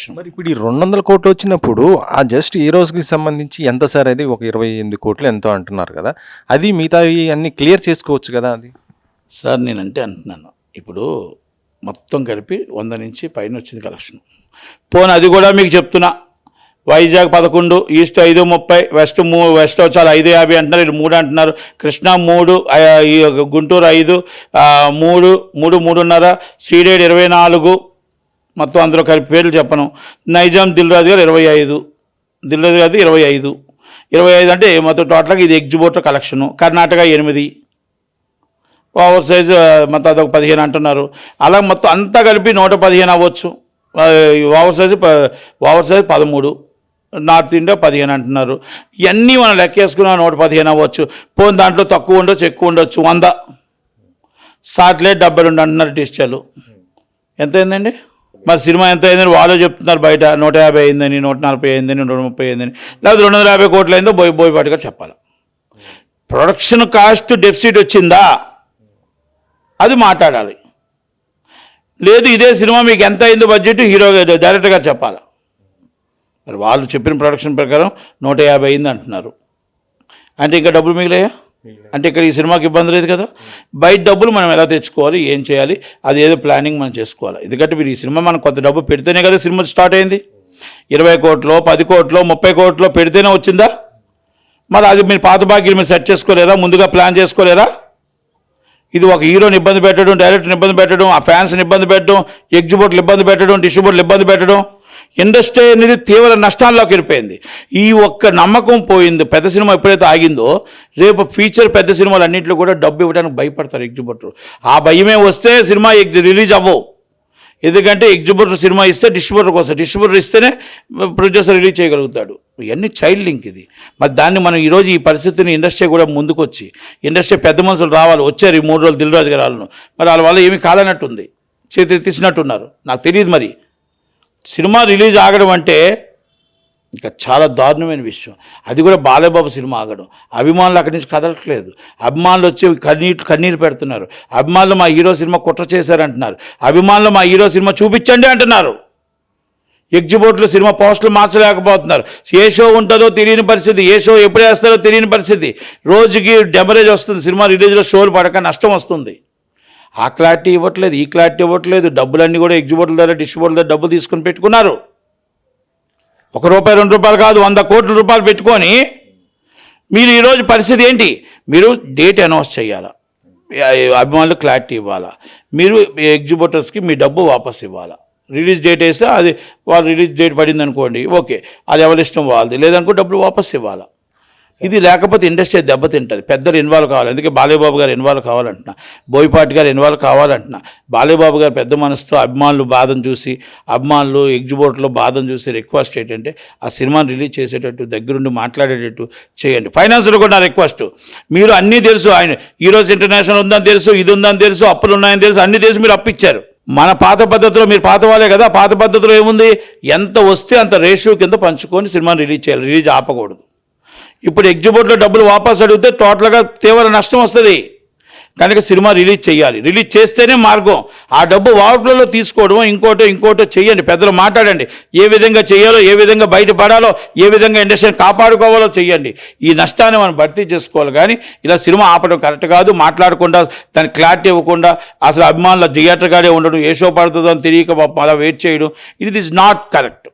Collection. మరి ఇప్పుడు ఈ 200 కోట్లు వచ్చినప్పుడు ఆ జస్ట్ ఈ రోజుకి సంబంధించి ఎంత సార్? అది ఒక 28 కోట్లు ఎంతో అంటున్నారు కదా, అది మిగతా అన్ని క్లియర్ చేసుకోవచ్చు కదా అది? సార్ నేనంటే అంటున్నాను, ఇప్పుడు మొత్తం కలిపి 100 నుంచి పైన వచ్చింది కలెక్షన్. పోనీ అది కూడా మీకు చెప్తున్నా, వైజాగ్ 11, ఈస్ట్ 5:30, వెస్ట్ వచ్చాలి 5:50 అంటున్నారు, వీళ్ళు 3 అంటున్నారు. కృష్ణా 3, గుంటూరు 5, 3:30, సీడెడ్ 24, మొత్తం అందులో కలిపి పేర్లు చెప్పను. నైజాం దిల్రాజు గారు 25, దిల్రాజు గారిది 25 అంటే మొత్తం టోటల్గా ఇది ఎగ్జిబోటర్ కలెక్షను. కర్ణాటక 8, ఓవర్ సైజ్ మొత్తం అదొక 15 అంటున్నారు. అలా మొత్తం అంతా కలిపి 115 అవ్వచ్చు. ఓవర్ సైజ్ 13, నార్త్ ఇండియా 15 అంటున్నారు. ఇవన్నీ మనం లెక్కేసుకున్న 115 అవ్వచ్చు. పోనీ దాంట్లో తక్కువ ఉండొచ్చు, ఎక్కువ ఉండొచ్చు. 100 సాటిలైట్ 72 అంటున్నారు డిజిటల్. ఎంత అయిందండి? మరి సినిమా ఎంత అయిందని వాళ్ళే చెప్తున్నారు బయట. 150 అయిందని, 140 అయిందని, 130 అయిందని, లేకపోతే 250 కోట్లు అయిందో బోయపాటిగా చెప్పాలి. ప్రొడక్షన్ కాస్ట్ డెఫిసిట్ వచ్చిందా అది మాట్లాడాలి. లేదు ఇదే సినిమా మీకు ఎంత అయిందో బడ్జెట్ హీరో డైరెక్టర్ గారు చెప్పాలి. మరి వాళ్ళు చెప్పిన ప్రొడక్షన్ ప్రకారం 150 అయింది అంటున్నారు. అంటే ఇంకా డబ్బులు మిగిలాయా? అంటే ఇక్కడ ఈ సినిమాకి ఇబ్బంది లేదు కదా. బయట డబ్బులు మనం ఎలా తెచ్చుకోవాలి, ఏం చేయాలి, అది ఏదో ప్లానింగ్ మనం చేసుకోవాలి. ఎందుకంటే మీరు ఈ సినిమా మనం కొంత డబ్బు పెడితేనే కదా సినిమా స్టార్ట్ అయింది. 20 కోట్లు, 10 కోట్లు, 30 కోట్లు పెడితేనే వచ్చిందా? మరి అది మీరు పాత బాకీలు మీరు సెట్ చేసుకోలేరా? ముందుగా ప్లాన్ చేసుకోలేరా? ఇది ఒక హీరోని ఇబ్బంది పెట్టడం, డైరెక్టర్ని ఇబ్బంది పెట్టడం, ఆ ఫ్యాన్స్ని ఇబ్బంది పెట్టడం, ఎగ్జిబిటర్లు ఇబ్బంది పెట్టడం, డిస్ట్రిబ్యూటర్లు ఇబ్బంది పెట్టడం, ఇండస్ట్రీ అనేది తీవ్ర నష్టాల్లోకి వెళ్ళిపోయింది. ఈ ఒక్క నమ్మకం పోయింది. పెద్ద సినిమా ఎప్పుడైతే ఆగిందో రేపు ఫ్యూచర్ పెద్ద సినిమాలు అన్నింటిలో కూడా డబ్బు ఇవ్వడానికి భయపడతారు ఎగ్జిబిటర్. ఆ భయమే వస్తే సినిమా రిలీజ్ అవ్వవు. ఎందుకంటే ఎగ్జిబిటర్ సినిమా ఇస్తే డిస్ట్రిబ్యూటర్కి వస్తుంది, డిస్ట్రిబ్యూటర్ ఇస్తేనే ప్రొడ్యూసర్ రిలీజ్ చేయగలుగుతాడు. ఇవన్నీ చైల్డ్ లింక్ ఇది. మరి దాన్ని మనం ఈరోజు ఈ పరిస్థితిని ఇండస్ట్రీ కూడా ముందుకు వచ్చి ఇండస్ట్రీ పెద్ద మనుషులు రావాలి. వచ్చారు ఈ 3 రోజులు దిల్రాజు గారు వాళ్ళను. మరి వాళ్ళ వల్ల ఏమీ కాలనట్టుంది, చేతి తీసినట్టున్నారు. నాకు తెలియదు. మరి సినిమా రిలీజ్ ఆగడం అంటే ఇంకా చాలా దారుణమైన విషయం. అది కూడా బాలయ్యబాబు సినిమా ఆగడం. అభిమానులు అక్కడి నుంచి కదలట్లేదు. అభిమానులు వచ్చి కన్నీరు పెడుతున్నారు. అభిమానులు మా హీరో సినిమా కుట్ర చేశారంటున్నారు. అభిమానులు మా హీరో సినిమా చూపించండి అంటున్నారు. ఎగ్జిబిటర్లు సినిమా పోస్టులు మార్చలేకపోతున్నారు. ఏ షో ఉంటుందో తెలియని పరిస్థితి, ఏ షో ఎప్పుడు వేస్తారో తెలియని పరిస్థితి. రోజుకి డెమరేజ్ వస్తుంది. సినిమా రిలీజ్లో షోలు పడక నష్టం వస్తుంది. ఆ క్లారిటీ ఇవ్వట్లేదు, ఈ క్లారిటీ ఇవ్వట్లేదు. డబ్బులన్నీ కూడా ఎగ్జిబిటర్ల ద్వారా, డిస్ట్రిబ్యూటర్ల ద్వారా డబ్బులు తీసుకొని పెట్టుకున్నారు. ₹1, ₹2 కాదు, 100 కోట్ల రూపాయలు పెట్టుకొని మీరు ఈరోజు పరిస్థితి ఏంటి? మీరు డేట్ అనౌన్స్ చేయాలా, అభిమానులు క్లారిటీ ఇవ్వాలా, మీరు ఎగ్జిబిటర్స్కి మీ డబ్బు వాపస్ ఇవ్వాలా. రిలీజ్ డేట్ వేస్తే అది వాళ్ళు రిలీజ్ డేట్ పడింది అనుకోండి, ఓకే, అది ఎవరి ఇష్టం వాళ్ళది. లేదనుకో డబ్బులు వాపస్ ఇవ్వాలా. ఇది లేకపోతే ఇండస్ట్రీ దెబ్బతింటుంది. పెద్దలు ఇన్వాల్వ్ కావాలి. అందుకే బాలయ్యబాబు గారు ఇన్వాల్వ్ కావాలంటున్నా, బోయపాటి గారు ఇన్వాల్వ్ కావాలంటున్నా. బాలయ్యబాబు గారు పెద్ద మనసుతో అభిమానులు బాధను చూసి, అభిమానులు ఎగ్జిబిటర్లో బాధను చూసి రిక్వెస్ట్ ఏంటంటే ఆ సినిమాని రిలీజ్ చేసేటట్టు, దగ్గరుండి మాట్లాడేటట్టు చేయండి. ఫైనాన్స్లో కూడా నా రిక్వెస్ట్, మీరు అన్నీ తెలుసు, ఆయన ఈరోజు ఇంటర్నేషనల్ ఉందని తెలుసు, ఇది ఉందని తెలుసు, అప్పులు ఉన్నాయని తెలుసు, అన్నీ తెలుసు, మీరు అప్పిచ్చారు. మన పాత పద్ధతిలో, మీరు పాత వాళ్ళే కదా, పాత పద్ధతిలో ఏముంది, ఎంత వస్తే అంత రేషియో కింద పంచుకొని సినిమాని రిలీజ్ చేయాలి, రిలీజ్ ఆపకూడదు. ఇప్పుడు ఎగ్జిబిటర్లో డబ్బులు వాపస్ అడిగితే టోటల్గా తీవ్ర నష్టం వస్తుంది. కనుక సినిమా రిలీజ్ చేయాలి. రిలీజ్ చేస్తేనే మార్గం. ఆ డబ్బు వార్పులలో తీసుకోవడం, ఇంకోటో చేయండి. పెద్దలు మాట్లాడండి, ఏ విధంగా చేయాలో, ఏ విధంగా బయటపడాలో, ఏ విధంగా ఇండస్ట్రీని కాపాడుకోవాలో చేయండి. ఈ నష్టాన్ని మనం భర్తీ చేసుకోవాలి. కానీ ఇలా సినిమా ఆపడం కరెక్ట్ కాదు. మాట్లాడకుండా, దానికి క్లారిటీ ఇవ్వకుండా, అసలు అభిమానుల థియేటర్గానే ఉండడం, ఏ షో పడుతుందో అని తెలియక అలా వెయిట్ చేయడం, ఇట్ ఈస్ నాట్ కరెక్ట్.